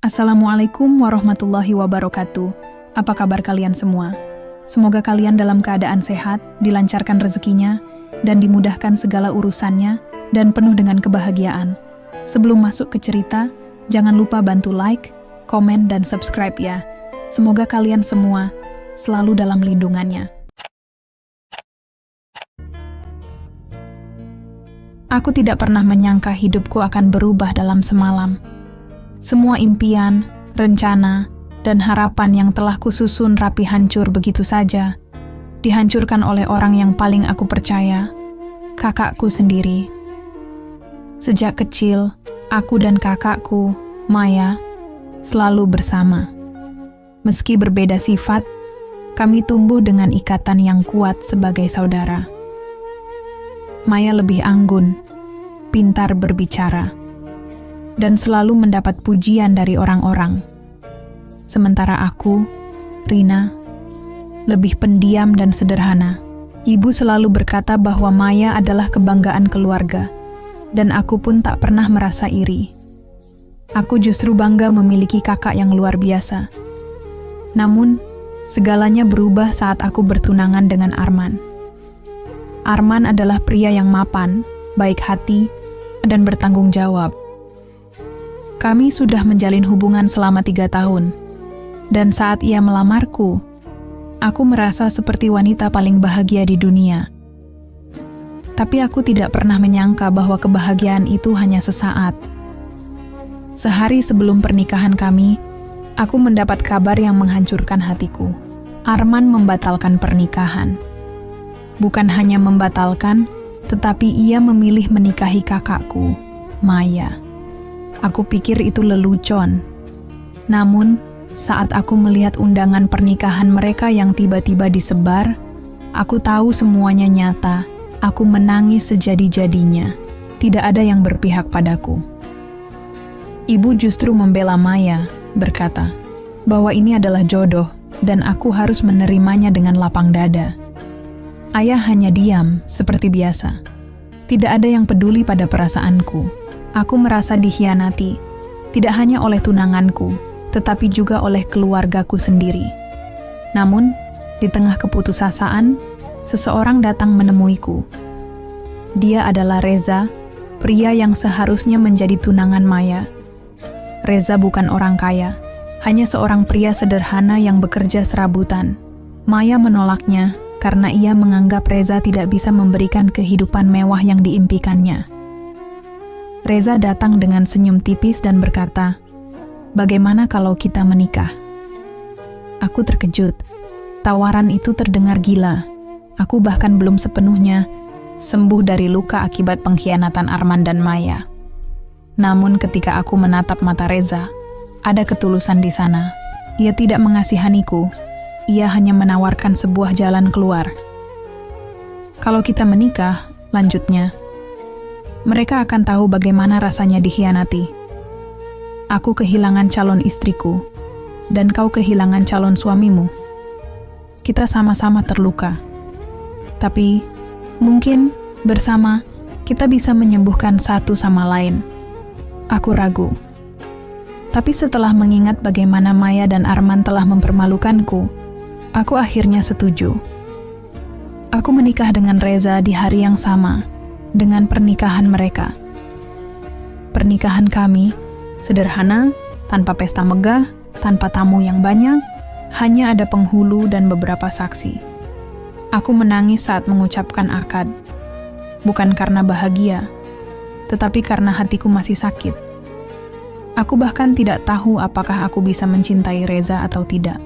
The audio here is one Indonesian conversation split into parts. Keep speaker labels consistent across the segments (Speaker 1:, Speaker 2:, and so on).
Speaker 1: Assalamualaikum warahmatullahi wabarakatuh. Apa kabar kalian semua? Semoga kalian dalam keadaan sehat, dilancarkan rezekinya, dan dimudahkan segala urusannya, dan penuh dengan kebahagiaan. Sebelum masuk ke cerita, jangan lupa bantu like, komen, dan subscribe ya. Semoga kalian semua selalu dalam lindungannya. Aku tidak pernah menyangka hidupku akan berubah dalam semalam. Semua impian, rencana, dan harapan yang telah kususun rapi hancur begitu saja, dihancurkan oleh orang yang paling aku percaya, kakakku sendiri. Sejak kecil, aku dan kakakku, Maya, selalu bersama. Meski berbeda sifat, kami tumbuh dengan ikatan yang kuat sebagai saudara. Maya lebih anggun, pintar berbicara, dan selalu mendapat pujian dari orang-orang. Sementara aku, Rina, lebih pendiam dan sederhana. Ibu selalu berkata bahwa Maya adalah kebanggaan keluarga, dan aku pun tak pernah merasa iri. Aku justru bangga memiliki kakak yang luar biasa. Namun, segalanya berubah saat aku bertunangan dengan Arman. Arman adalah pria yang mapan, baik hati, dan bertanggung jawab. Kami sudah menjalin hubungan selama 3 tahun, dan saat ia melamarku, aku merasa seperti wanita paling bahagia di dunia. Tapi aku tidak pernah menyangka bahwa kebahagiaan itu hanya sesaat. Sehari sebelum pernikahan kami, aku mendapat kabar yang menghancurkan hatiku. Arman membatalkan pernikahan. Bukan hanya membatalkan, tetapi ia memilih menikahi kakakku, Maya. Aku pikir itu lelucon. Namun, saat aku melihat undangan pernikahan mereka yang tiba-tiba disebar, aku tahu semuanya nyata. Aku menangis sejadi-jadinya. Tidak ada yang berpihak padaku. Ibu justru membela Maya, berkata bahwa ini adalah jodoh dan aku harus menerimanya dengan lapang dada. Ayah hanya diam, seperti biasa. Tidak ada yang peduli pada perasaanku. Aku merasa dikhianati, tidak hanya oleh tunanganku, tetapi juga oleh keluargaku sendiri. Namun, di tengah keputusasaan, seseorang datang menemuiku. Dia adalah Reza, pria yang seharusnya menjadi tunangan Maya. Reza bukan orang kaya, hanya seorang pria sederhana yang bekerja serabutan. Maya menolaknya karena ia menganggap Reza tidak bisa memberikan kehidupan mewah yang diimpikannya. Reza datang dengan senyum tipis dan berkata, "Bagaimana kalau kita menikah?" Aku terkejut. Tawaran itu terdengar gila. Aku bahkan belum sepenuhnya sembuh dari luka akibat pengkhianatan Arman dan Maya. Namun ketika aku menatap mata Reza, ada ketulusan di sana. Ia tidak mengasihaniku. Ia hanya menawarkan sebuah jalan keluar. "Kalau kita menikah," lanjutnya, "mereka akan tahu bagaimana rasanya dikhianati. Aku kehilangan calon istriku, dan kau kehilangan calon suamimu. Kita sama-sama terluka. Tapi, mungkin bersama kita bisa menyembuhkan satu sama lain." Aku ragu. Tapi setelah mengingat bagaimana Maya dan Arman telah mempermalukanku, aku akhirnya setuju. Aku menikah dengan Reza di hari yang sama dengan pernikahan mereka. Pernikahan kami sederhana, tanpa pesta megah, tanpa tamu yang banyak, hanya ada penghulu dan beberapa saksi. Aku menangis saat mengucapkan akad, bukan karena bahagia, tetapi karena hatiku masih sakit. Aku bahkan tidak tahu apakah aku bisa mencintai Reza atau tidak.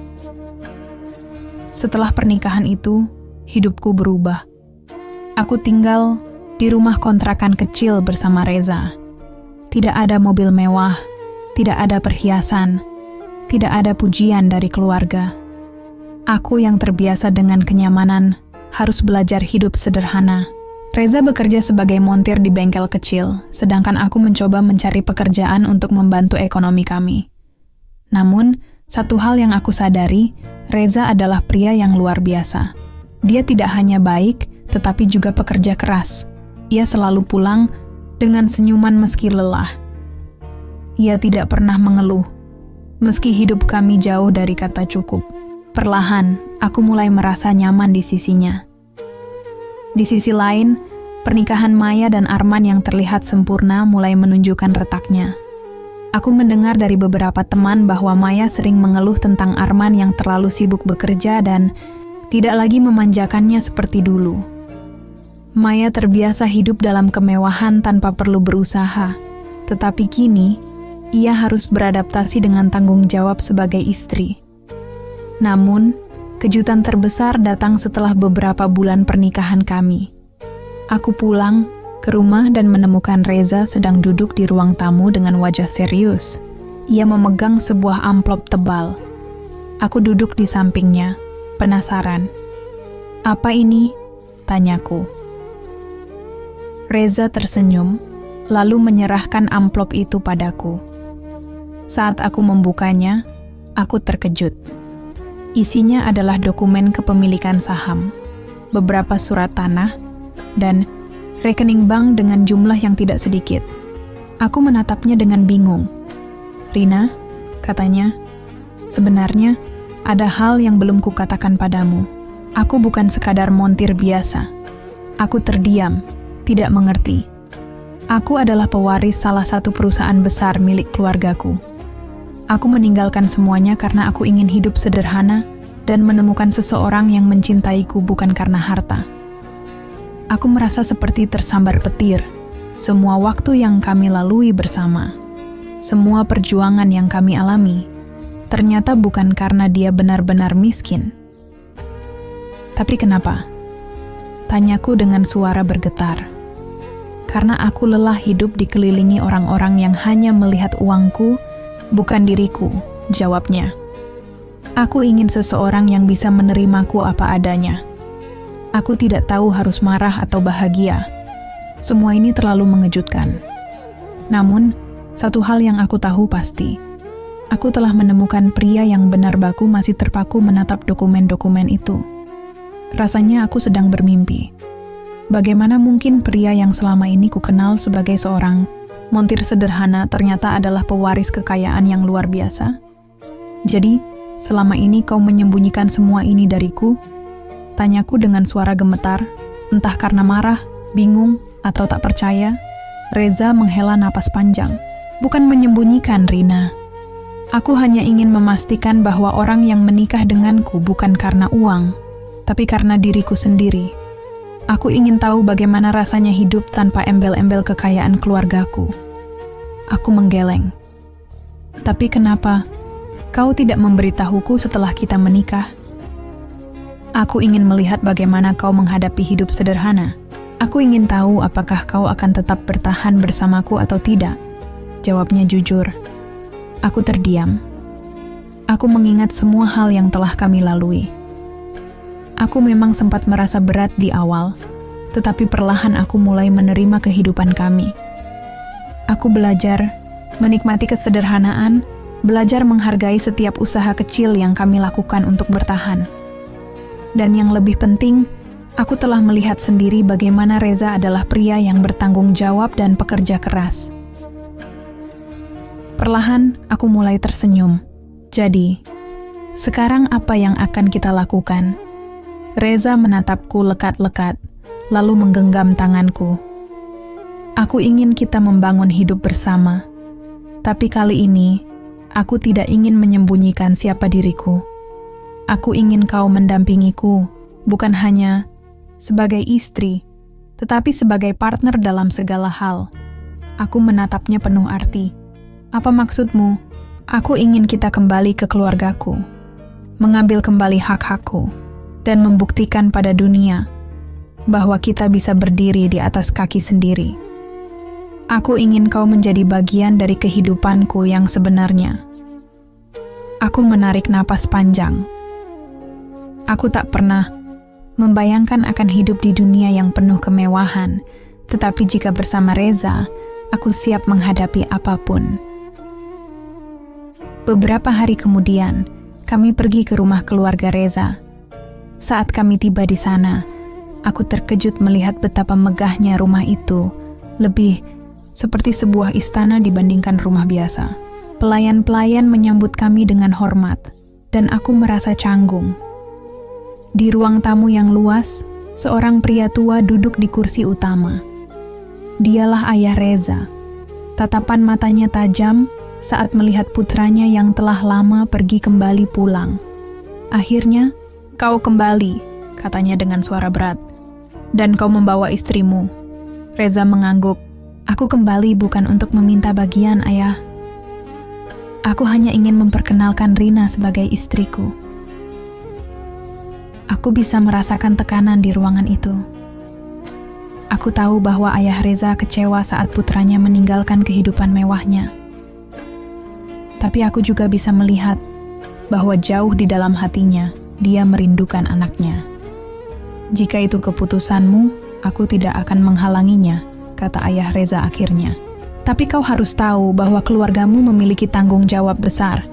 Speaker 1: Setelah pernikahan itu, hidupku berubah. Aku tinggal di rumah kontrakan kecil bersama Reza. Tidak ada mobil mewah, tidak ada perhiasan, tidak ada pujian dari keluarga. Aku yang terbiasa dengan kenyamanan harus belajar hidup sederhana. Reza bekerja sebagai montir di bengkel kecil, sedangkan aku mencoba mencari pekerjaan untuk membantu ekonomi kami. Namun, satu hal yang aku sadari, Reza adalah pria yang luar biasa. Dia tidak hanya baik, tetapi juga pekerja keras. Ia selalu pulang dengan senyuman meski lelah. Ia tidak pernah mengeluh, Meski hidup kami jauh dari kata cukup, perlahan aku mulai merasa nyaman di sisinya. Di sisi lain, pernikahan Maya dan Arman yang terlihat sempurna mulai menunjukkan retaknya. Aku mendengar dari beberapa teman bahwa Maya sering mengeluh tentang Arman yang terlalu sibuk bekerja dan tidak lagi memanjakannya seperti dulu. Maya terbiasa hidup dalam kemewahan tanpa perlu berusaha, tetapi kini ia harus beradaptasi dengan tanggung jawab sebagai istri. Namun, kejutan terbesar datang setelah beberapa bulan pernikahan kami. Aku pulang ke rumah dan menemukan Reza sedang duduk di ruang tamu dengan wajah serius. Ia memegang sebuah amplop tebal. Aku duduk di sampingnya, penasaran. "Apa ini?" tanyaku. Reza tersenyum, lalu menyerahkan amplop itu padaku. Saat aku membukanya, aku terkejut. Isinya adalah dokumen kepemilikan saham, beberapa surat tanah, dan rekening bank dengan jumlah yang tidak sedikit. Aku menatapnya dengan bingung. "Rina," katanya, "sebenarnya ada hal yang belum kukatakan padamu. Aku bukan sekadar montir biasa." Aku terdiam, tidak mengerti. Aku adalah pewaris salah satu perusahaan besar milik keluargaku. Aku meninggalkan semuanya karena aku ingin hidup sederhana dan menemukan seseorang yang mencintaiku bukan karena harta. Aku merasa seperti tersambar petir. Semua waktu yang kami lalui bersama, semua perjuangan yang kami alami, ternyata bukan karena dia benar-benar miskin. "Tapi kenapa?" tanyaku dengan suara bergetar. "Karena aku lelah hidup dikelilingi orang-orang yang hanya melihat uangku, bukan diriku," jawabnya. "Aku ingin seseorang yang bisa menerimaku apa adanya. Aku tidak tahu harus marah atau bahagia. Semua ini terlalu mengejutkan. Namun, satu hal yang aku tahu pasti. Aku telah menemukan pria yang benar baku masih terpaku menatap dokumen-dokumen itu. Rasanya aku sedang bermimpi. Bagaimana mungkin pria yang selama ini kukenal sebagai seorang montir sederhana ternyata adalah pewaris kekayaan yang luar biasa? Jadi, selama ini kau menyembunyikan semua ini dariku?" tanyaku dengan suara gemetar, entah karena marah, bingung, atau tak percaya. Reza menghela napas panjang. "Bukan menyembunyikan, Rina. Aku hanya ingin memastikan bahwa orang yang menikah denganku bukan karena uang, tapi karena diriku sendiri. Aku ingin tahu bagaimana rasanya hidup tanpa embel-embel kekayaan keluargaku." Aku menggeleng. "Tapi kenapa kau tidak memberitahuku setelah kita menikah?" "Aku ingin melihat bagaimana kau menghadapi hidup sederhana. Aku ingin tahu apakah kau akan tetap bertahan bersamaku atau tidak," jawabnya jujur. Aku terdiam. Aku mengingat semua hal yang telah kami lalui. Aku memang sempat merasa berat di awal, tetapi perlahan aku mulai menerima kehidupan kami. Aku belajar menikmati kesederhanaan, belajar menghargai setiap usaha kecil yang kami lakukan untuk bertahan. Dan yang lebih penting, aku telah melihat sendiri bagaimana Reza adalah pria yang bertanggung jawab dan pekerja keras. Perlahan, aku mulai tersenyum. "Jadi, sekarang apa yang akan kita lakukan?" Reza menatapku lekat-lekat, lalu menggenggam tanganku. "Aku ingin kita membangun hidup bersama. Tapi kali ini, aku tidak ingin menyembunyikan siapa diriku. Aku ingin kau mendampingiku, bukan hanya sebagai istri, tetapi sebagai partner dalam segala hal." Aku menatapnya penuh arti. "Apa maksudmu?" "Aku ingin kita kembali ke keluargaku, mengambil kembali hak-hakku, dan membuktikan pada dunia bahwa kita bisa berdiri di atas kaki sendiri. Aku ingin kau menjadi bagian dari kehidupanku yang sebenarnya." Aku menarik napas panjang. Aku tak pernah membayangkan akan hidup di dunia yang penuh kemewahan, tetapi jika bersama Reza, aku siap menghadapi apapun. Beberapa hari kemudian, kami pergi ke rumah keluarga Reza. Saat kami tiba di sana, aku terkejut melihat betapa megahnya rumah itu, lebih seperti sebuah istana dibandingkan rumah biasa. Pelayan-pelayan menyambut kami dengan hormat, dan aku merasa canggung. Di ruang tamu yang luas, seorang pria tua duduk di kursi utama. Dialah Ayah Reza. Tatapan matanya tajam saat melihat putranya yang telah lama pergi kembali pulang. Akhirnya, "Kau kembali," katanya dengan suara berat. "Dan kau membawa istrimu." Reza mengangguk. "Aku kembali bukan untuk meminta bagian, Ayah. Aku hanya ingin memperkenalkan Rina sebagai istriku." Aku bisa merasakan tekanan di ruangan itu. Aku tahu bahwa Ayah Reza kecewa saat putranya meninggalkan kehidupan mewahnya. Tapi aku juga bisa melihat bahwa jauh di dalam hatinya, dia merindukan anaknya. "Jika itu keputusanmu, aku tidak akan menghalanginya," kata Ayah Reza akhirnya. "Tapi kau harus tahu bahwa keluargamu memiliki tanggung jawab besar.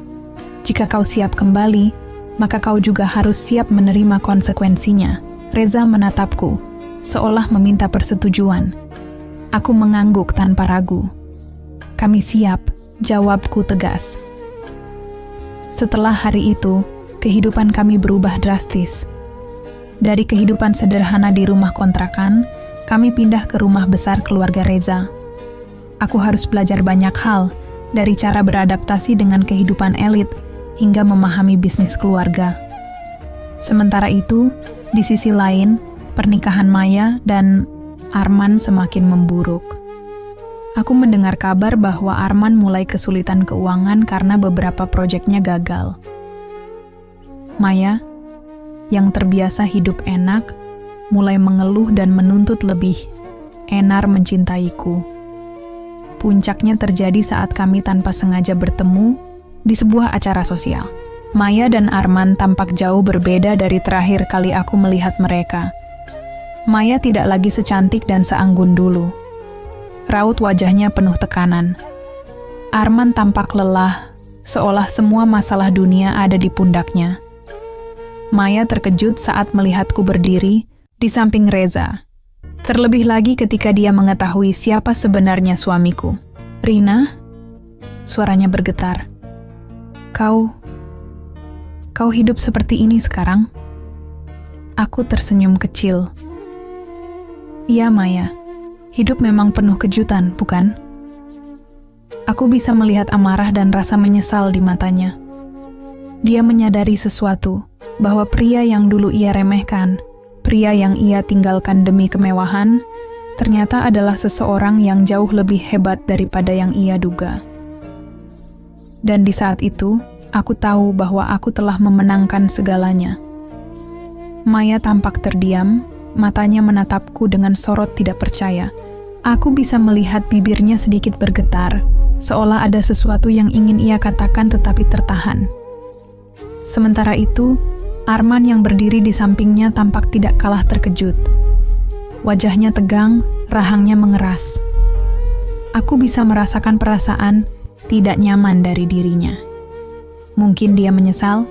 Speaker 1: Jika kau siap kembali, maka kau juga harus siap menerima konsekuensinya." Reza menatapku, seolah meminta persetujuan. Aku mengangguk tanpa ragu. "Kami siap," jawabku tegas. Setelah hari itu, kehidupan kami berubah drastis. Dari kehidupan sederhana di rumah kontrakan, kami pindah ke rumah besar keluarga Reza. Aku harus belajar banyak hal, dari cara beradaptasi dengan kehidupan elit hingga memahami bisnis keluarga. Sementara itu, di sisi lain, pernikahan Maya dan Arman semakin memburuk. Aku mendengar kabar bahwa Arman mulai kesulitan keuangan karena beberapa proyeknya gagal. Maya, yang terbiasa hidup enak, mulai mengeluh dan menuntut lebih. Enar mencintaiku. Puncaknya terjadi saat kami tanpa sengaja bertemu di sebuah acara sosial. Maya dan Arman tampak jauh berbeda dari terakhir kali aku melihat mereka. Maya tidak lagi secantik dan seanggun dulu. Raut wajahnya penuh tekanan. Arman tampak lelah, seolah semua masalah dunia ada di pundaknya. Maya terkejut saat melihatku berdiri di samping Reza. Terlebih lagi ketika dia mengetahui siapa sebenarnya suamiku. "Rina?" Suaranya bergetar. Kau hidup seperti ini sekarang?" Aku tersenyum kecil. "Iya, Maya. Hidup memang penuh kejutan, bukan?" Aku bisa melihat amarah dan rasa menyesal di matanya. Dia menyadari sesuatu, bahwa pria yang dulu ia remehkan, pria yang ia tinggalkan demi kemewahan, ternyata adalah seseorang yang jauh lebih hebat daripada yang ia duga. Dan di saat itu, aku tahu bahwa aku telah memenangkan segalanya. Maya tampak terdiam, matanya menatapku dengan sorot tidak percaya. Aku bisa melihat bibirnya sedikit bergetar, seolah ada sesuatu yang ingin ia katakan tetapi tertahan. Sementara itu, Arman yang berdiri di sampingnya tampak tidak kalah terkejut. Wajahnya tegang, rahangnya mengeras. Aku bisa merasakan perasaan tidak nyaman dari dirinya. Mungkin dia menyesal,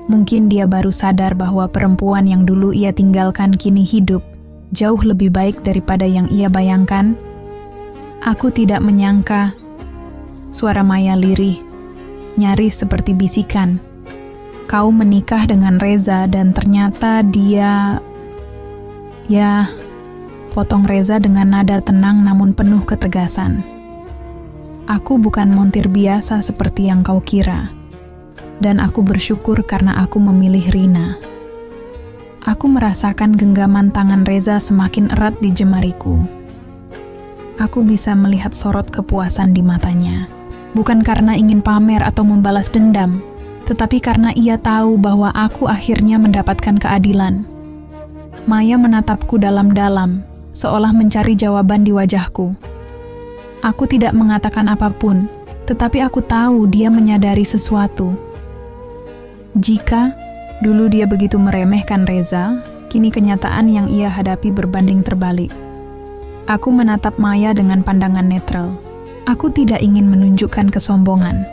Speaker 1: mungkin dia baru sadar bahwa perempuan yang dulu ia tinggalkan kini hidup jauh lebih baik daripada yang ia bayangkan. Aku tidak menyangka. Suara Maya lirih, nyaris seperti bisikan. "Kau menikah dengan Reza dan ternyata dia..." "Ya," potong Reza dengan nada tenang namun penuh ketegasan. "Aku bukan montir biasa seperti yang kau kira. Dan aku bersyukur karena aku memilih Rina." Aku merasakan genggaman tangan Reza semakin erat di jemariku. Aku bisa melihat sorot kepuasan di matanya. Bukan karena ingin pamer atau membalas dendam, tetapi karena ia tahu bahwa aku akhirnya mendapatkan keadilan. Maya menatapku dalam-dalam, seolah mencari jawaban di wajahku. Aku tidak mengatakan apapun, tetapi aku tahu dia menyadari sesuatu. Jika dulu dia begitu meremehkan Reza, kini kenyataan yang ia hadapi berbanding terbalik. Aku menatap Maya dengan pandangan netral. Aku tidak ingin menunjukkan kesombongan,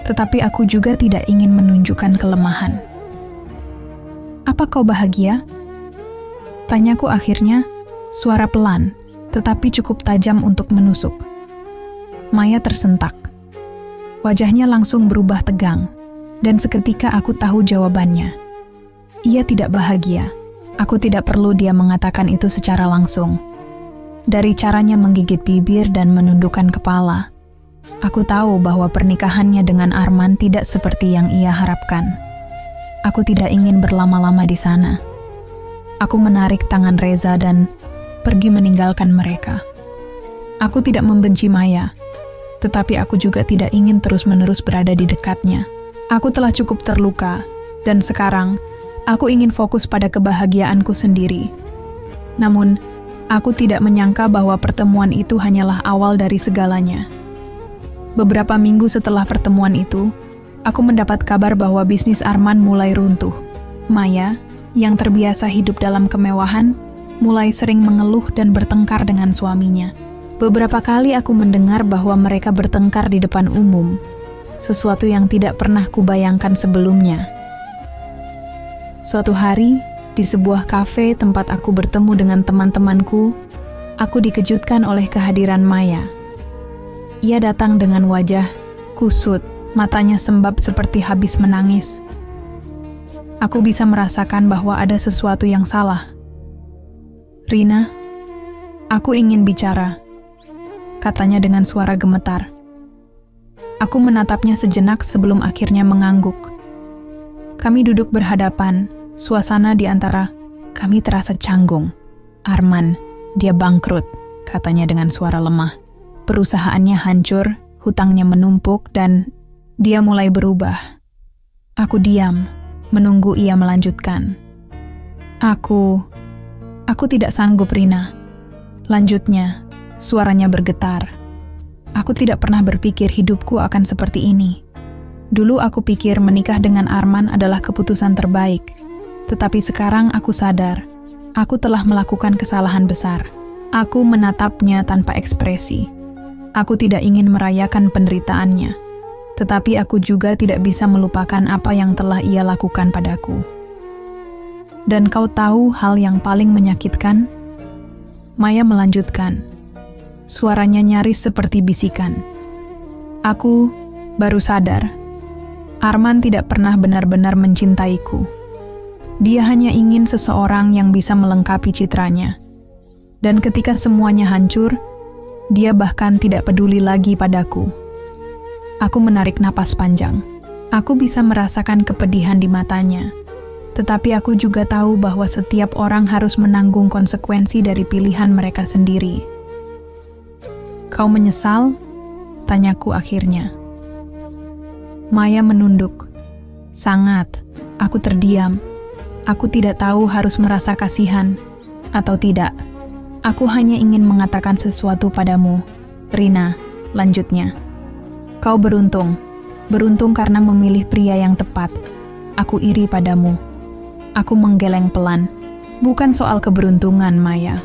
Speaker 1: tetapi aku juga tidak ingin menunjukkan kelemahan. "Apa kau bahagia?" Tanyaku akhirnya, suara pelan, tetapi cukup tajam untuk menusuk. Maya tersentak. Wajahnya langsung berubah tegang, dan seketika aku tahu jawabannya. Ia tidak bahagia. Aku tidak perlu dia mengatakan itu secara langsung. Dari caranya menggigit bibir dan menundukkan kepala, aku tahu bahwa pernikahannya dengan Arman tidak seperti yang ia harapkan. Aku tidak ingin berlama-lama di sana. Aku menarik tangan Reza dan pergi meninggalkan mereka. Aku tidak membenci Maya, tetapi aku juga tidak ingin terus-menerus berada di dekatnya. Aku telah cukup terluka, dan sekarang aku ingin fokus pada kebahagiaanku sendiri. Namun, aku tidak menyangka bahwa pertemuan itu hanyalah awal dari segalanya. Beberapa minggu setelah pertemuan itu, aku mendapat kabar bahwa bisnis Arman mulai runtuh. Maya, yang terbiasa hidup dalam kemewahan, mulai sering mengeluh dan bertengkar dengan suaminya. Beberapa kali aku mendengar bahwa mereka bertengkar di depan umum, sesuatu yang tidak pernah kubayangkan sebelumnya. Suatu hari, di sebuah kafe tempat aku bertemu dengan teman-temanku, aku dikejutkan oleh kehadiran Maya. Ia datang dengan wajah kusut, matanya sembab seperti habis menangis. Aku bisa merasakan bahwa ada sesuatu yang salah. "Rina, aku ingin bicara," katanya dengan suara gemetar. Aku menatapnya sejenak sebelum akhirnya mengangguk. Kami duduk berhadapan, suasana di antara kami terasa canggung. "Arman, dia bangkrut," katanya dengan suara lemah. "Perusahaannya hancur, hutangnya menumpuk, dan dia mulai berubah." Aku diam, menunggu ia melanjutkan. Aku tidak sanggup, Rina," lanjutnya. Suaranya bergetar. "Aku tidak pernah berpikir hidupku akan seperti ini. Dulu aku pikir menikah dengan Arman adalah keputusan terbaik. Tetapi sekarang aku sadar, aku telah melakukan kesalahan besar." Aku menatapnya tanpa ekspresi. Aku tidak ingin merayakan penderitaannya. Tetapi aku juga tidak bisa melupakan apa yang telah ia lakukan padaku. "Dan kau tahu hal yang paling menyakitkan?" Maya melanjutkan. Suaranya nyaris seperti bisikan. "Aku baru sadar. Arman tidak pernah benar-benar mencintaiku. Dia hanya ingin seseorang yang bisa melengkapi citranya. Dan ketika semuanya hancur, dia bahkan tidak peduli lagi padaku." Aku menarik napas panjang. Aku bisa merasakan kepedihan di matanya. Tetapi aku juga tahu bahwa setiap orang harus menanggung konsekuensi dari pilihan mereka sendiri. "Kau menyesal?" tanyaku akhirnya. Maya menunduk. "Sangat." Aku terdiam. Aku tidak tahu harus merasa kasihan atau tidak. "Aku hanya ingin mengatakan sesuatu padamu, Rina," lanjutnya. "Kau beruntung. Beruntung karena memilih pria yang tepat. Aku iri padamu." Aku menggeleng pelan. "Bukan soal keberuntungan, Maya.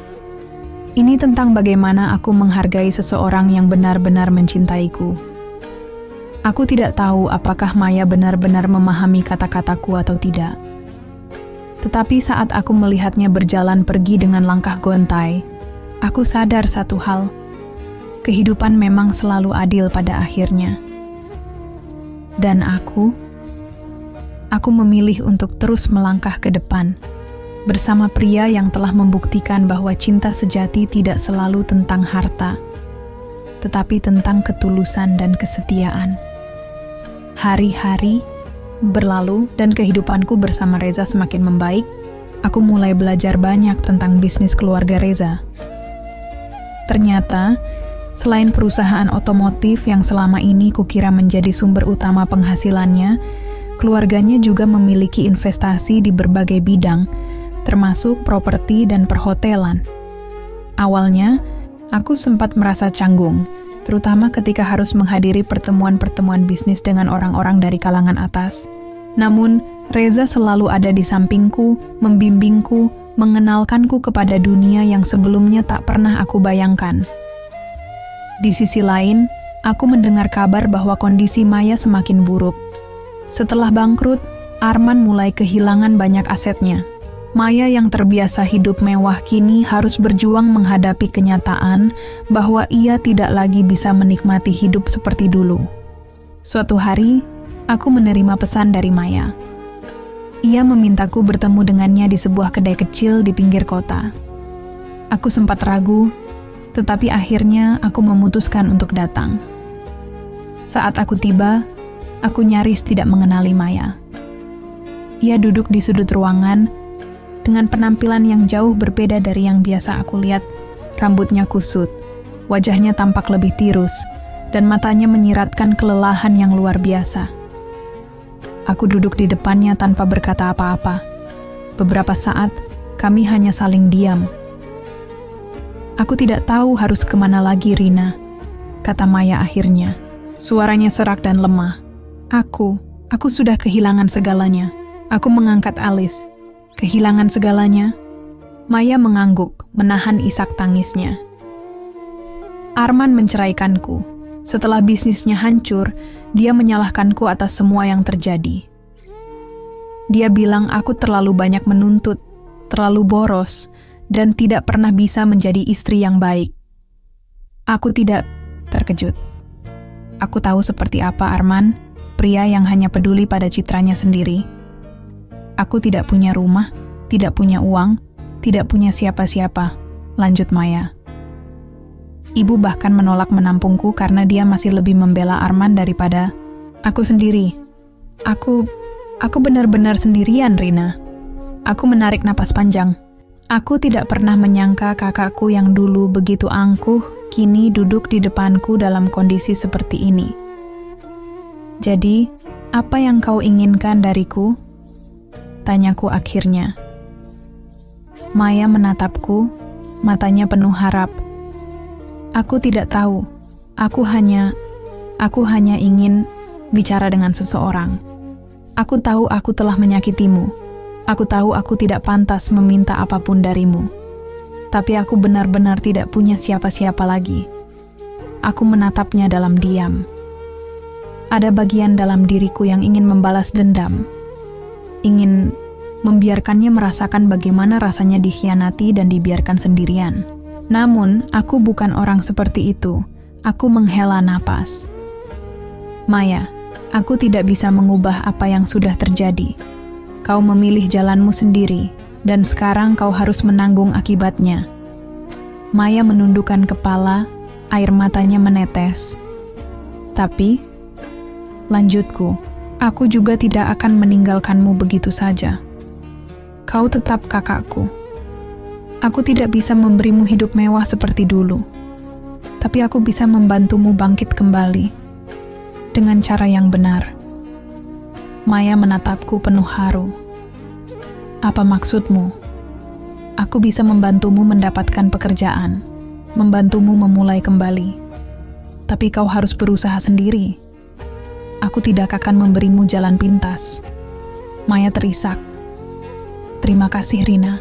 Speaker 1: Ini tentang bagaimana aku menghargai seseorang yang benar-benar mencintaiku." Aku tidak tahu apakah Maya benar-benar memahami kata-kataku atau tidak. Tetapi saat aku melihatnya berjalan pergi dengan langkah gontai, aku sadar satu hal. Kehidupan memang selalu adil pada akhirnya. Dan aku memilih untuk terus melangkah ke depan, bersama pria yang telah membuktikan bahwa cinta sejati tidak selalu tentang harta, tetapi tentang ketulusan dan kesetiaan. Hari-hari berlalu dan kehidupanku bersama Reza semakin membaik. Aku mulai belajar banyak tentang bisnis keluarga Reza. Ternyata, selain perusahaan otomotif yang selama ini kukira menjadi sumber utama penghasilannya, keluarganya juga memiliki investasi di berbagai bidang, termasuk properti dan perhotelan. Awalnya, aku sempat merasa canggung, terutama ketika harus menghadiri pertemuan-pertemuan bisnis dengan orang-orang dari kalangan atas. Namun, Reza selalu ada di sampingku, membimbingku, mengenalkanku kepada dunia yang sebelumnya tak pernah aku bayangkan. Di sisi lain, aku mendengar kabar bahwa kondisi Maya semakin buruk. Setelah bangkrut, Arman mulai kehilangan banyak asetnya. Maya yang terbiasa hidup mewah kini harus berjuang menghadapi kenyataan bahwa ia tidak lagi bisa menikmati hidup seperti dulu. Suatu hari, aku menerima pesan dari Maya. Ia memintaku bertemu dengannya di sebuah kedai kecil di pinggir kota. Aku sempat ragu, tetapi akhirnya aku memutuskan untuk datang. Saat aku tiba, aku nyaris tidak mengenali Maya. Ia duduk di sudut ruangan dengan penampilan yang jauh berbeda dari yang biasa aku lihat. Rambutnya kusut, wajahnya tampak lebih tirus, dan matanya menyiratkan kelelahan yang luar biasa. Aku duduk di depannya tanpa berkata apa-apa. Beberapa saat, kami hanya saling diam. "Aku tidak tahu harus kemana lagi, Rina," kata Maya akhirnya. Suaranya serak dan lemah. Aku sudah kehilangan segalanya." Aku mengangkat alis. "Kehilangan segalanya?" Maya mengangguk, menahan isak tangisnya. "Arman menceraikanku. Setelah bisnisnya hancur, dia menyalahkanku atas semua yang terjadi. Dia bilang aku terlalu banyak menuntut, terlalu boros, dan tidak pernah bisa menjadi istri yang baik." Aku tidak terkejut. Aku tahu seperti apa Arman, pria yang hanya peduli pada citranya sendiri. "Aku tidak punya rumah, tidak punya uang, tidak punya siapa-siapa," lanjut Maya. "Ibu bahkan menolak menampungku karena dia masih lebih membela Arman daripada aku sendiri. Aku benar-benar sendirian, Rina." Aku menarik napas panjang. Aku tidak pernah menyangka kakakku yang dulu begitu angkuh, kini duduk di depanku dalam kondisi seperti ini. "Jadi, apa yang kau inginkan dariku?" tanyaku akhirnya. Maya menatapku, matanya penuh harap. "Aku tidak tahu. Aku hanya ingin bicara dengan seseorang. Aku tahu aku telah menyakitimu. Aku tahu aku tidak pantas meminta apapun darimu. Tapi aku benar-benar tidak punya siapa-siapa lagi." Aku menatapnya dalam diam. Ada bagian dalam diriku yang ingin membalas dendam. Ingin membiarkannya merasakan bagaimana rasanya dikhianati dan dibiarkan sendirian. Namun, aku bukan orang seperti itu. Aku menghela napas. "Maya, aku tidak bisa mengubah apa yang sudah terjadi. Kau memilih jalanmu sendiri, dan sekarang kau harus menanggung akibatnya." Maya menundukkan kepala, air matanya menetes. "Tapi," lanjutku, "aku juga tidak akan meninggalkanmu begitu saja. Kau tetap kakakku. Aku tidak bisa memberimu hidup mewah seperti dulu, tapi aku bisa membantumu bangkit kembali dengan cara yang benar." Maya menatapku penuh haru. "Apa maksudmu?" "Aku bisa membantumu mendapatkan pekerjaan, membantumu memulai kembali. Tapi kau harus berusaha sendiri. Aku tidak akan memberimu jalan pintas." Maya terisak. "Terima kasih, Rina.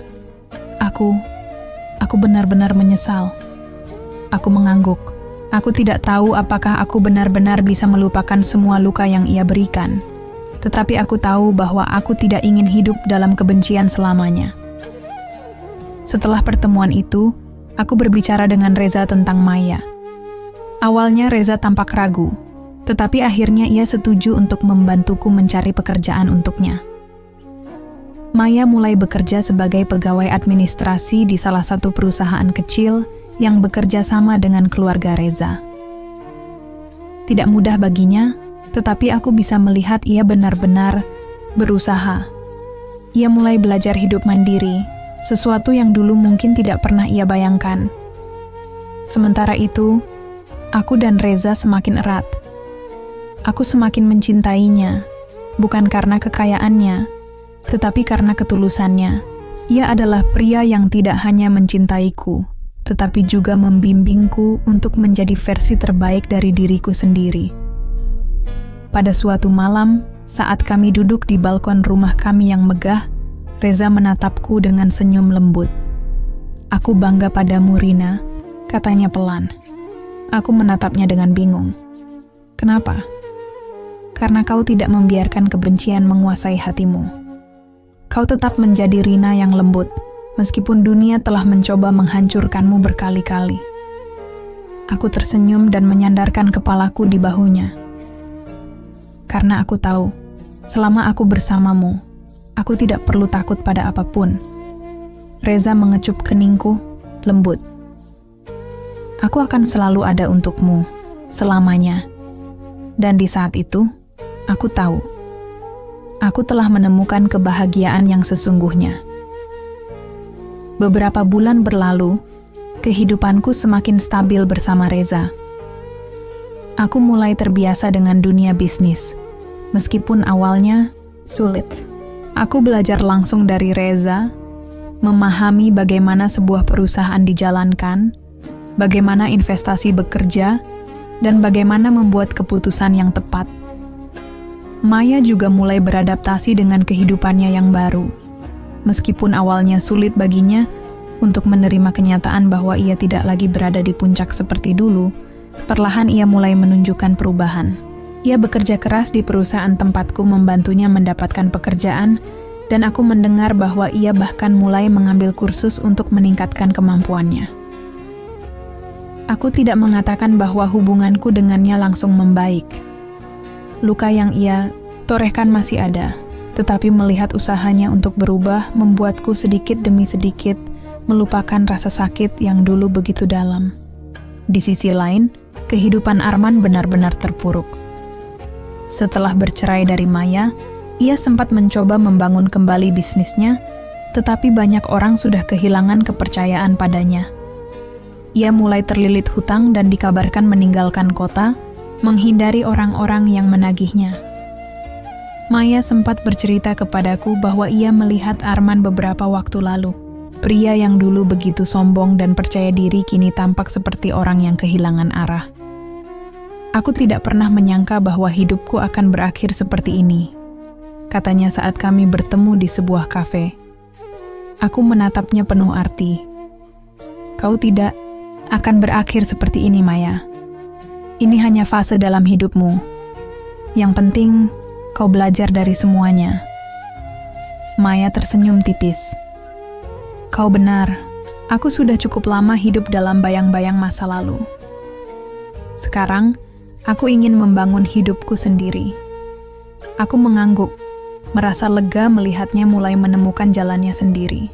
Speaker 1: Aku benar-benar menyesal." Aku mengangguk. Aku tidak tahu apakah aku benar-benar bisa melupakan semua luka yang ia berikan. Tetapi aku tahu bahwa aku tidak ingin hidup dalam kebencian selamanya. Setelah pertemuan itu, aku berbicara dengan Reza tentang Maya. Awalnya Reza tampak ragu, tetapi akhirnya ia setuju untuk membantuku mencari pekerjaan untuknya. Maya mulai bekerja sebagai pegawai administrasi di salah satu perusahaan kecil yang bekerja sama dengan keluarga Reza. Tidak mudah baginya, tetapi aku bisa melihat ia benar-benar berusaha. Ia mulai belajar hidup mandiri, sesuatu yang dulu mungkin tidak pernah ia bayangkan. Sementara itu, aku dan Reza semakin erat. Aku semakin mencintainya, bukan karena kekayaannya, tetapi karena ketulusannya. Ia adalah pria yang tidak hanya mencintaiku, tetapi juga membimbingku untuk menjadi versi terbaik dari diriku sendiri. Pada suatu malam, saat kami duduk di balkon rumah kami yang megah, Reza menatapku dengan senyum lembut. "Aku bangga padamu, Rina," katanya pelan. Aku menatapnya dengan bingung. "Kenapa?" "Karena kau tidak membiarkan kebencian menguasai hatimu. Kau tetap menjadi Rina yang lembut, meskipun dunia telah mencoba menghancurkanmu berkali-kali." Aku tersenyum dan menyandarkan kepalaku di bahunya. Karena aku tahu, selama aku bersamamu, aku tidak perlu takut pada apapun. Reza mengecup keningku, lembut. Aku akan selalu ada untukmu, selamanya. Dan di saat itu, aku tahu, aku telah menemukan kebahagiaan yang sesungguhnya. Beberapa bulan berlalu, kehidupanku semakin stabil bersama Reza. Aku mulai terbiasa dengan dunia bisnis, meskipun awalnya sulit. Aku belajar langsung dari Reza, memahami bagaimana sebuah perusahaan dijalankan, bagaimana investasi bekerja, dan bagaimana membuat keputusan yang tepat. Maya juga mulai beradaptasi dengan kehidupannya yang baru. Meskipun awalnya sulit baginya untuk menerima kenyataan bahwa ia tidak lagi berada di puncak seperti dulu, perlahan ia mulai menunjukkan perubahan. Ia bekerja keras di perusahaan tempatku membantunya mendapatkan pekerjaan, dan aku mendengar bahwa ia bahkan mulai mengambil kursus untuk meningkatkan kemampuannya. Aku tidak mengatakan bahwa hubunganku dengannya langsung membaik. Luka yang ia torehkan masih ada, tetapi melihat usahanya untuk berubah membuatku sedikit demi sedikit melupakan rasa sakit yang dulu begitu dalam. Di sisi lain, kehidupan Arman benar-benar terpuruk. Setelah bercerai dari Maya, ia sempat mencoba membangun kembali bisnisnya, tetapi banyak orang sudah kehilangan kepercayaan padanya. Ia mulai terlilit hutang dan dikabarkan meninggalkan kota, menghindari orang-orang yang menagihnya. Maya sempat bercerita kepadaku bahwa ia melihat Arman beberapa waktu lalu. Pria yang dulu begitu sombong dan percaya diri kini tampak seperti orang yang kehilangan arah. Aku tidak pernah menyangka bahwa hidupku akan berakhir seperti ini, katanya saat kami bertemu di sebuah kafe. Aku menatapnya penuh arti. Kau tidak akan berakhir seperti ini, Maya. Ini hanya fase dalam hidupmu. Yang penting, kau belajar dari semuanya. Maya tersenyum tipis. Kau benar, aku sudah cukup lama hidup dalam bayang-bayang masa lalu. Sekarang, aku ingin membangun hidupku sendiri. Aku mengangguk, merasa lega melihatnya mulai menemukan jalannya sendiri.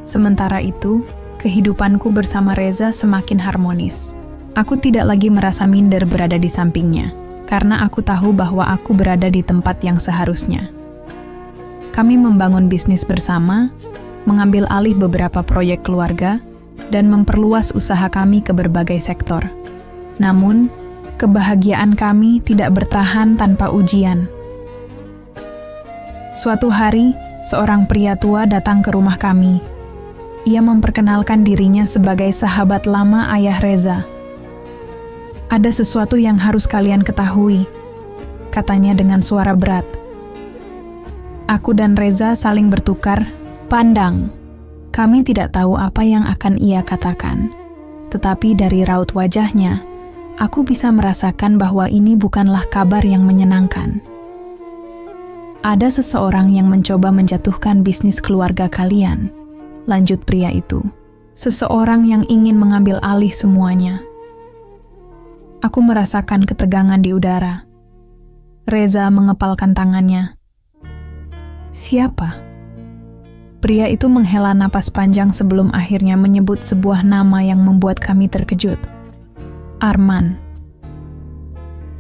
Speaker 1: Sementara itu, kehidupanku bersama Reza semakin harmonis. Aku tidak lagi merasa minder berada di sampingnya, karena aku tahu bahwa aku berada di tempat yang seharusnya. Kami membangun bisnis bersama, mengambil alih beberapa proyek keluarga, dan memperluas usaha kami ke berbagai sektor. Namun, kebahagiaan kami tidak bertahan tanpa ujian. Suatu hari, seorang pria tua datang ke rumah kami. Ia memperkenalkan dirinya sebagai sahabat lama ayah Reza. Ada sesuatu yang harus kalian ketahui, katanya dengan suara berat. Aku dan Reza saling bertukar pandang. Kami tidak tahu apa yang akan ia katakan, tetapi dari raut wajahnya, aku bisa merasakan bahwa ini bukanlah kabar yang menyenangkan. Ada seseorang yang mencoba menjatuhkan bisnis keluarga kalian, lanjut pria itu. Seseorang yang ingin mengambil alih semuanya. Aku merasakan ketegangan di udara. Reza mengepalkan tangannya. Siapa? Pria itu menghela napas panjang sebelum akhirnya menyebut sebuah nama yang membuat kami terkejut. Arman.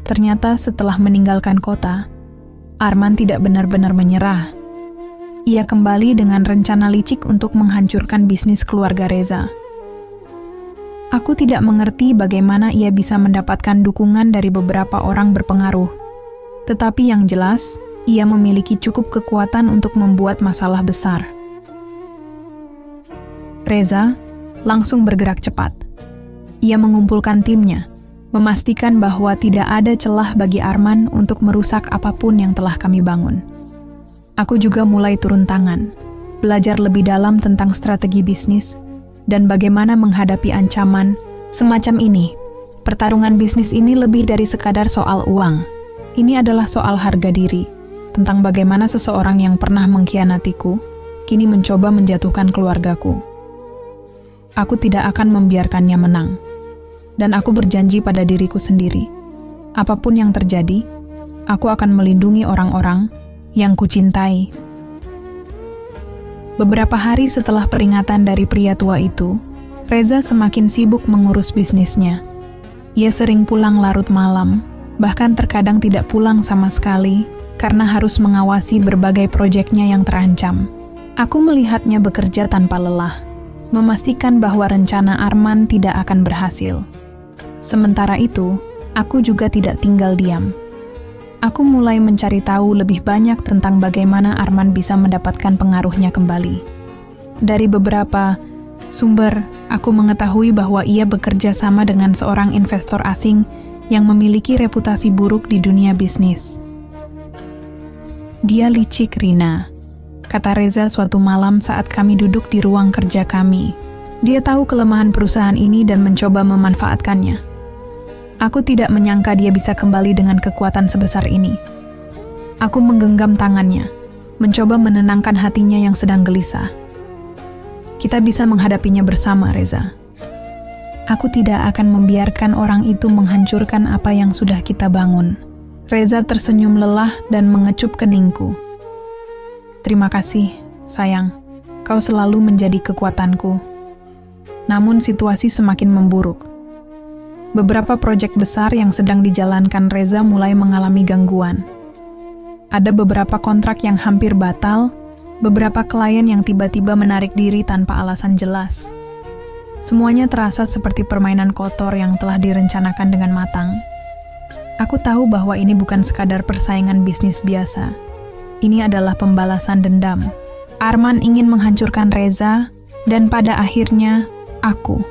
Speaker 1: Ternyata setelah meninggalkan kota, Arman tidak benar-benar menyerah. Ia kembali dengan rencana licik untuk menghancurkan bisnis keluarga Reza. Aku tidak mengerti bagaimana ia bisa mendapatkan dukungan dari beberapa orang berpengaruh. Tetapi yang jelas, ia memiliki cukup kekuatan untuk membuat masalah besar. Reza langsung bergerak cepat. Ia mengumpulkan timnya, memastikan bahwa tidak ada celah bagi Arman untuk merusak apapun yang telah kami bangun. Aku juga mulai turun tangan, belajar lebih dalam tentang strategi bisnis, dan bagaimana menghadapi ancaman semacam ini. Pertarungan bisnis ini lebih dari sekadar soal uang. Ini adalah soal harga diri, tentang bagaimana seseorang yang pernah mengkhianatiku, kini mencoba menjatuhkan keluargaku. Aku tidak akan membiarkannya menang. Dan aku berjanji pada diriku sendiri, apapun yang terjadi, Aku akan melindungi orang-orang yang kucintai. Beberapa hari setelah peringatan dari pria tua itu, Reza semakin sibuk mengurus bisnisnya. Ia sering pulang larut malam, bahkan terkadang tidak pulang sama sekali karena harus mengawasi berbagai proyeknya yang terancam. Aku melihatnya bekerja tanpa lelah, memastikan bahwa rencana Arman tidak akan berhasil. Sementara itu, aku juga tidak tinggal diam. Aku mulai mencari tahu lebih banyak tentang bagaimana Arman bisa mendapatkan pengaruhnya kembali. Dari beberapa sumber, aku mengetahui bahwa ia bekerja sama dengan seorang investor asing yang memiliki reputasi buruk di dunia bisnis. Dia licik, Rina, kata Reza suatu malam saat kami duduk di ruang kerja kami. Dia tahu kelemahan perusahaan ini dan mencoba memanfaatkannya. Aku tidak menyangka dia bisa kembali dengan kekuatan sebesar ini. Aku menggenggam tangannya, mencoba menenangkan hatinya yang sedang gelisah. Kita bisa menghadapinya bersama, Reza. Aku tidak akan membiarkan orang itu menghancurkan apa yang sudah kita bangun. Reza tersenyum lelah dan mengecup keningku. Terima kasih, sayang. Kau selalu menjadi kekuatanku. Namun situasi semakin memburuk. Beberapa proyek besar yang sedang dijalankan Reza mulai mengalami gangguan. Ada beberapa kontrak yang hampir batal, beberapa klien yang tiba-tiba menarik diri tanpa alasan jelas. Semuanya terasa seperti permainan kotor yang telah direncanakan dengan matang. Aku tahu bahwa ini bukan sekadar persaingan bisnis biasa. Ini adalah pembalasan dendam. Arman ingin menghancurkan Reza, dan pada akhirnya, aku.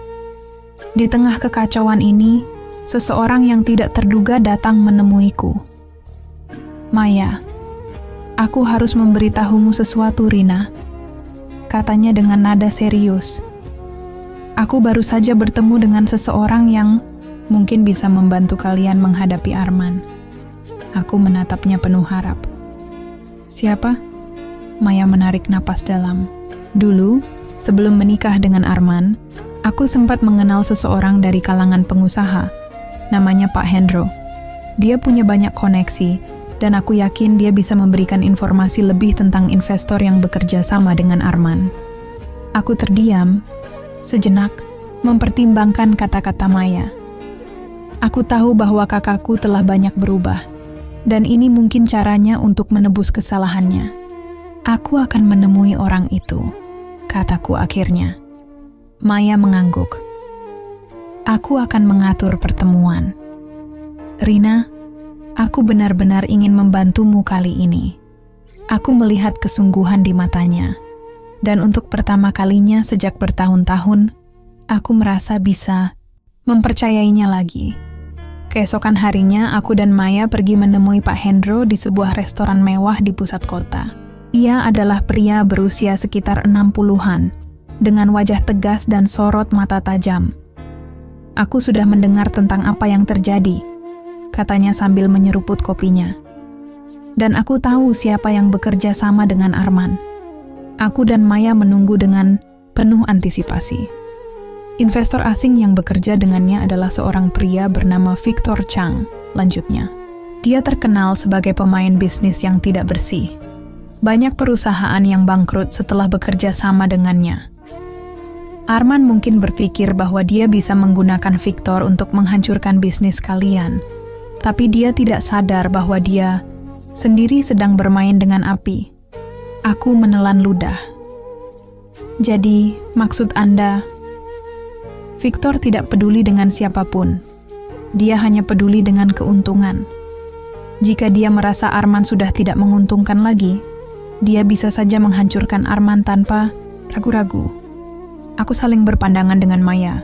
Speaker 1: Di tengah kekacauan ini, seseorang yang tidak terduga datang menemuiku. Maya, aku harus memberitahumu sesuatu, Rina, katanya dengan nada serius. Aku baru saja bertemu dengan seseorang yang mungkin bisa membantu kalian menghadapi Arman. Aku menatapnya penuh harap. Siapa? Maya menarik napas dalam. Dulu, sebelum menikah dengan Arman, aku sempat mengenal seseorang dari kalangan pengusaha, namanya Pak Hendro. Dia punya banyak koneksi, dan aku yakin dia bisa memberikan informasi lebih tentang investor yang bekerja sama dengan Arman. Aku terdiam, sejenak, mempertimbangkan kata-kata Maya. Aku tahu bahwa kakakku telah banyak berubah, dan ini mungkin caranya untuk menebus kesalahannya. Aku akan menemui orang itu, kataku akhirnya. Maya mengangguk. Aku akan mengatur pertemuan. Rina, aku benar-benar ingin membantumu kali ini. Aku melihat kesungguhan di matanya. Dan untuk pertama kalinya sejak bertahun-tahun, aku merasa bisa mempercayainya lagi. Keesokan harinya, aku dan Maya pergi menemui Pak Hendro di sebuah restoran mewah di pusat kota. Ia adalah pria berusia sekitar 60-an. Dengan wajah tegas dan sorot mata tajam. Aku sudah mendengar tentang apa yang terjadi, katanya sambil menyeruput kopinya. Dan aku tahu siapa yang bekerja sama dengan Arman. Aku dan Maya menunggu dengan penuh antisipasi. Investor asing yang bekerja dengannya adalah seorang pria bernama Victor Chang, lanjutnya. Dia terkenal sebagai pemain bisnis yang tidak bersih. Banyak perusahaan yang bangkrut setelah bekerja sama dengannya. Arman mungkin berpikir bahwa dia bisa menggunakan Victor untuk menghancurkan bisnis kalian, tapi dia tidak sadar bahwa dia sendiri sedang bermain dengan api. Aku menelan ludah. Jadi, maksud Anda, Victor tidak peduli dengan siapapun. Dia hanya peduli dengan keuntungan. Jika dia merasa Arman sudah tidak menguntungkan lagi, dia bisa saja menghancurkan Arman tanpa ragu-ragu. Aku saling berpandangan dengan Maya.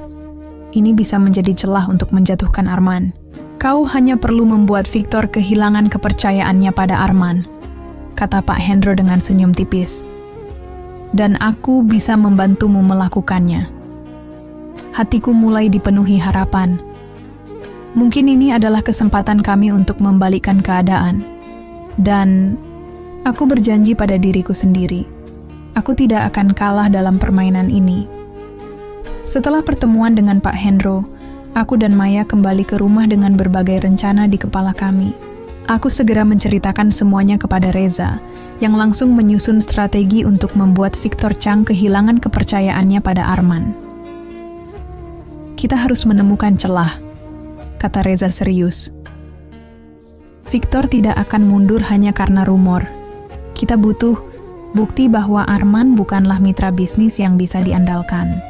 Speaker 1: Ini bisa menjadi celah untuk menjatuhkan Arman. Kau hanya perlu membuat Victor kehilangan kepercayaannya pada Arman, kata Pak Hendro dengan senyum tipis. Dan aku bisa membantumu melakukannya. Hatiku mulai dipenuhi harapan. Mungkin ini adalah kesempatan kami untuk membalikkan keadaan. Dan aku berjanji pada diriku sendiri. Aku tidak akan kalah dalam permainan ini. Setelah pertemuan dengan Pak Hendro, aku dan Maya kembali ke rumah dengan berbagai rencana di kepala kami. Aku segera menceritakan semuanya kepada Reza, yang langsung menyusun strategi untuk membuat Victor Chang kehilangan kepercayaannya pada Arman. Kita harus menemukan celah, kata Reza serius. Victor tidak akan mundur hanya karena rumor. Kita butuh bukti bahwa Arman bukanlah mitra bisnis yang bisa diandalkan.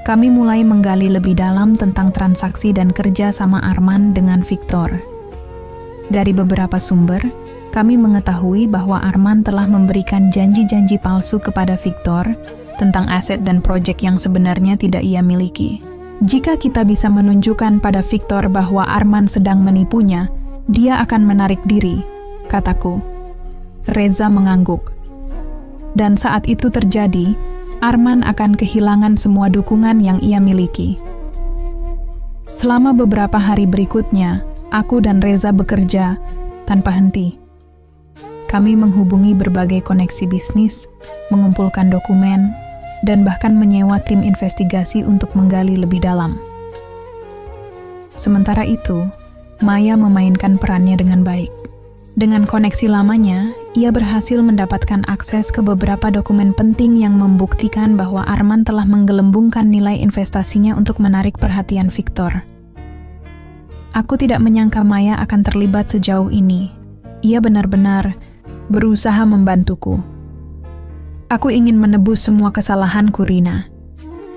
Speaker 1: Kami mulai menggali lebih dalam tentang transaksi dan kerja sama Arman dengan Victor. Dari beberapa sumber, kami mengetahui bahwa Arman telah memberikan janji-janji palsu kepada Victor tentang aset dan proyek yang sebenarnya tidak ia miliki. Jika kita bisa menunjukkan pada Victor bahwa Arman sedang menipunya, dia akan menarik diri, kataku. Reza mengangguk. Dan saat itu terjadi, Arman akan kehilangan semua dukungan yang ia miliki. Selama beberapa hari berikutnya, aku dan Reza bekerja tanpa henti. Kami menghubungi berbagai koneksi bisnis, mengumpulkan dokumen, dan bahkan menyewa tim investigasi untuk menggali lebih dalam. Sementara itu, Maya memainkan perannya dengan baik. Dengan koneksi lamanya, ia berhasil mendapatkan akses ke beberapa dokumen penting yang membuktikan bahwa Arman telah menggelembungkan nilai investasinya untuk menarik perhatian Victor. Aku tidak menyangka Maya akan terlibat sejauh ini. Ia benar-benar berusaha membantuku. Aku ingin menebus semua kesalahanku, Rina,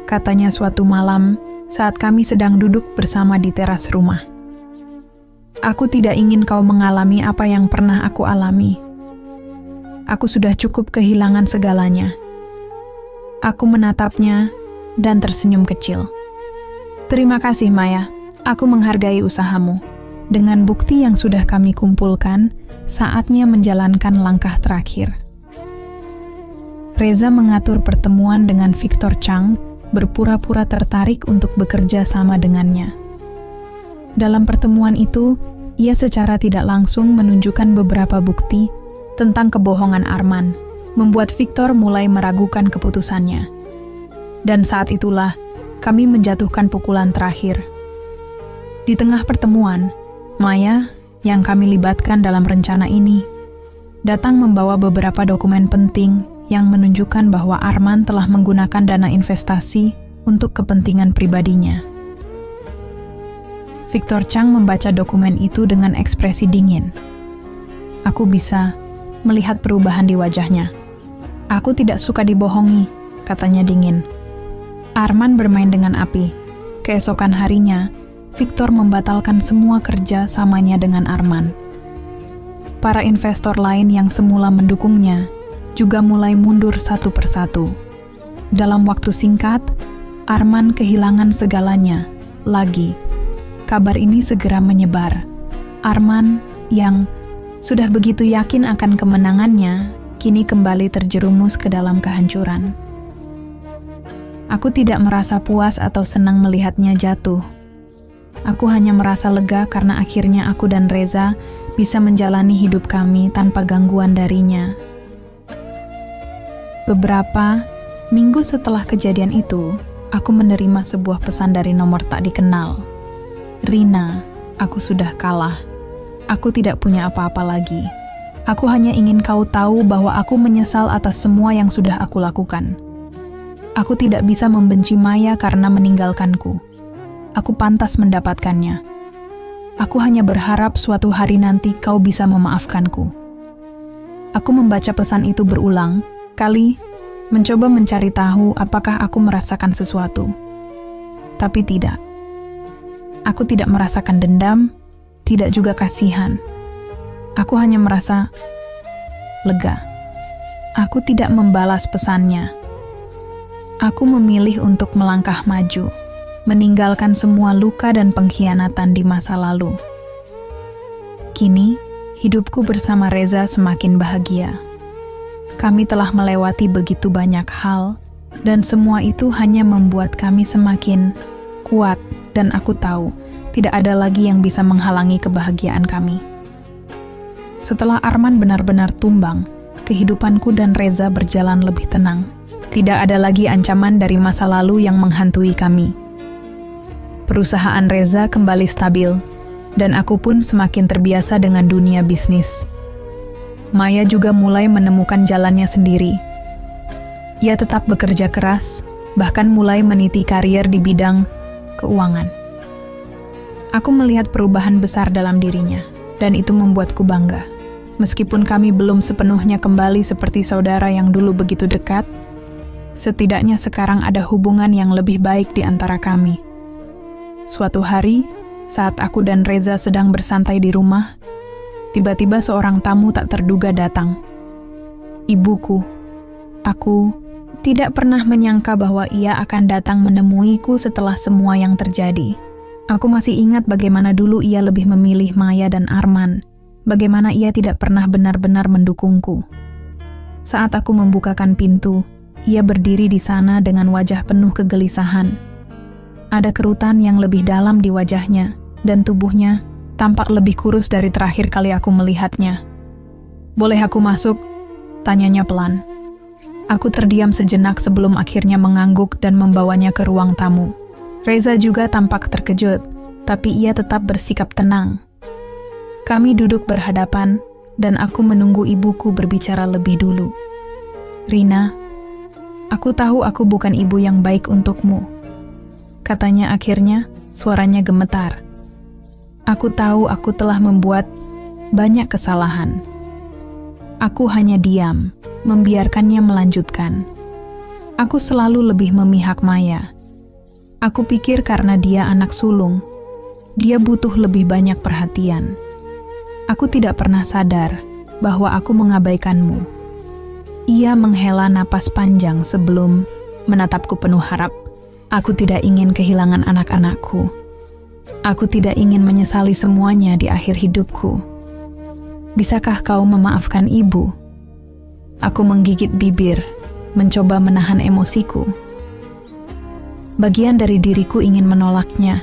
Speaker 1: katanya suatu malam saat kami sedang duduk bersama di teras rumah. Aku tidak ingin kau mengalami apa yang pernah aku alami. Aku sudah cukup kehilangan segalanya. Aku menatapnya dan tersenyum kecil. Terima kasih, Maya. Aku menghargai usahamu. Dengan bukti yang sudah kami kumpulkan, saatnya menjalankan langkah terakhir. Reza mengatur pertemuan dengan Victor Chang, berpura-pura tertarik untuk bekerja sama dengannya. Dalam pertemuan itu, ia secara tidak langsung menunjukkan beberapa bukti tentang kebohongan Arman, membuat Victor mulai meragukan keputusannya. Dan saat itulah, kami menjatuhkan pukulan terakhir. Di tengah pertemuan, Maya, yang kami libatkan dalam rencana ini, datang membawa beberapa dokumen penting yang menunjukkan bahwa Arman telah menggunakan dana investasi untuk kepentingan pribadinya. Victor Chang membaca dokumen itu dengan ekspresi dingin. Aku bisa melihat perubahan di wajahnya. Aku tidak suka dibohongi, katanya dingin. Arman bermain dengan api. Keesokan harinya, Victor membatalkan semua kerja samanya dengan Arman. Para investor lain yang semula mendukungnya juga mulai mundur satu persatu. Dalam waktu singkat, Arman kehilangan segalanya. Lagi, kabar ini segera menyebar. Arman yang sudah begitu yakin akan kemenangannya, kini kembali terjerumus ke dalam kehancuran. Aku tidak merasa puas atau senang melihatnya jatuh. Aku hanya merasa lega karena akhirnya aku dan Reza bisa menjalani hidup kami tanpa gangguan darinya. Beberapa minggu setelah kejadian itu, aku menerima sebuah pesan dari nomor tak dikenal. Rina, aku sudah kalah. Aku tidak punya apa-apa lagi. Aku hanya ingin kau tahu bahwa aku menyesal atas semua yang sudah aku lakukan. Aku tidak bisa membenci Maya karena meninggalkanku. Aku pantas mendapatkannya. Aku hanya berharap suatu hari nanti kau bisa memaafkanku. Aku membaca pesan itu berulang kali, mencoba mencari tahu apakah aku merasakan sesuatu. Tapi tidak. Aku tidak merasakan dendam, tidak juga kasihan. Aku hanya merasa lega. Aku tidak membalas pesannya. Aku memilih untuk melangkah maju, meninggalkan semua luka dan pengkhianatan di masa lalu. Kini, hidupku bersama Reza semakin bahagia. Kami telah melewati begitu banyak hal, dan semua itu hanya membuat kami semakin kuat, dan aku tahu tidak ada lagi yang bisa menghalangi kebahagiaan kami. Setelah Arman benar-benar tumbang, kehidupanku dan Reza berjalan lebih tenang. Tidak ada lagi ancaman dari masa lalu yang menghantui kami. Perusahaan Reza kembali stabil, dan aku pun semakin terbiasa dengan dunia bisnis. Maya juga mulai menemukan jalannya sendiri. Ia tetap bekerja keras, bahkan mulai meniti karier di bidang keuangan. Aku melihat perubahan besar dalam dirinya, dan itu membuatku bangga. Meskipun kami belum sepenuhnya kembali seperti saudara yang dulu begitu dekat, setidaknya sekarang ada hubungan yang lebih baik di antara kami. Suatu hari, saat aku dan Reza sedang bersantai di rumah, tiba-tiba seorang tamu tak terduga datang. Ibuku. Aku tidak pernah menyangka bahwa ia akan datang menemuiku setelah semua yang terjadi. Aku masih ingat bagaimana dulu ia lebih memilih Maya dan Arman, bagaimana ia tidak pernah benar-benar mendukungku. Saat aku membukakan pintu, ia berdiri di sana dengan wajah penuh kegelisahan. Ada kerutan yang lebih dalam di wajahnya, dan tubuhnya tampak lebih kurus dari terakhir kali aku melihatnya. "Boleh aku masuk?" tanyanya pelan. Aku terdiam sejenak sebelum akhirnya mengangguk dan membawanya ke ruang tamu. Reza juga tampak terkejut, tapi ia tetap bersikap tenang. Kami duduk berhadapan, dan aku menunggu ibuku berbicara lebih dulu. "Rina, aku tahu aku bukan ibu yang baik untukmu," katanya akhirnya, suaranya gemetar. "Aku tahu aku telah membuat banyak kesalahan. Aku hanya diam, membiarkannya melanjutkan. Aku selalu lebih memihak Maya. Aku pikir karena dia anak sulung, dia butuh lebih banyak perhatian. Aku tidak pernah sadar bahwa aku mengabaikanmu." Ia menghela napas panjang sebelum menatapku penuh harap. "Aku tidak ingin kehilangan anak-anakku. Aku tidak ingin menyesali semuanya di akhir hidupku. Bisakah kau memaafkan ibu?" Aku menggigit bibir, mencoba menahan emosiku. Bagian dari diriku ingin menolaknya,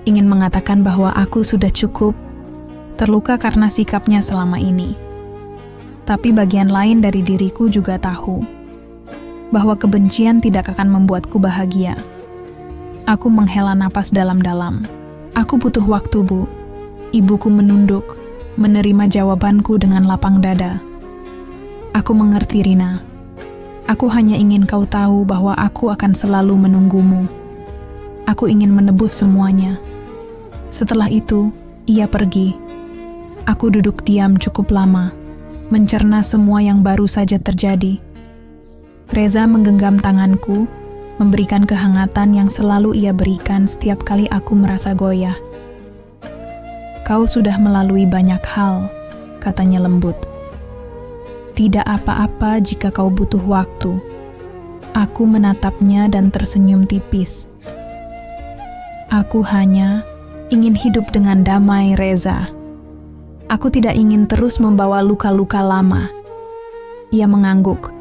Speaker 1: ingin mengatakan bahwa aku sudah cukup terluka karena sikapnya selama ini. Tapi bagian lain dari diriku juga tahu bahwa kebencian tidak akan membuatku bahagia. Aku menghela napas dalam-dalam. "Aku butuh waktu, Bu." Ibuku menunduk, menerima jawabanku dengan lapang dada. "Aku mengerti, Rina. Aku hanya ingin kau tahu bahwa aku akan selalu menunggumu. Aku ingin menebus semuanya." Setelah itu, ia pergi. Aku duduk diam cukup lama, mencerna semua yang baru saja terjadi. Reza menggenggam tanganku, memberikan kehangatan yang selalu ia berikan setiap kali aku merasa goyah. "Kau sudah melalui banyak hal," katanya lembut. "Tidak apa-apa jika kau butuh waktu." Aku menatapnya dan tersenyum tipis. "Aku hanya ingin hidup dengan damai, Reza. Aku tidak ingin terus membawa luka-luka lama." Ia mengangguk.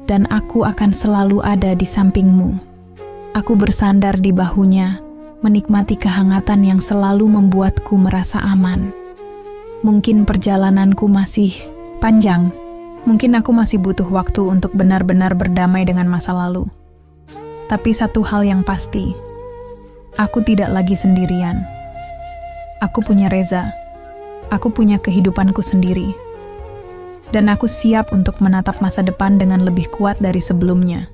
Speaker 1: "Dan aku akan selalu ada di sampingmu." Aku bersandar di bahunya, menikmati kehangatan yang selalu membuatku merasa aman. Mungkin perjalananku masih panjang. Mungkin aku masih butuh waktu untuk benar-benar berdamai dengan masa lalu. Tapi satu hal yang pasti, aku tidak lagi sendirian. Aku punya Reza. Aku punya kehidupanku sendiri. Dan aku siap untuk menatap masa depan dengan lebih kuat dari sebelumnya.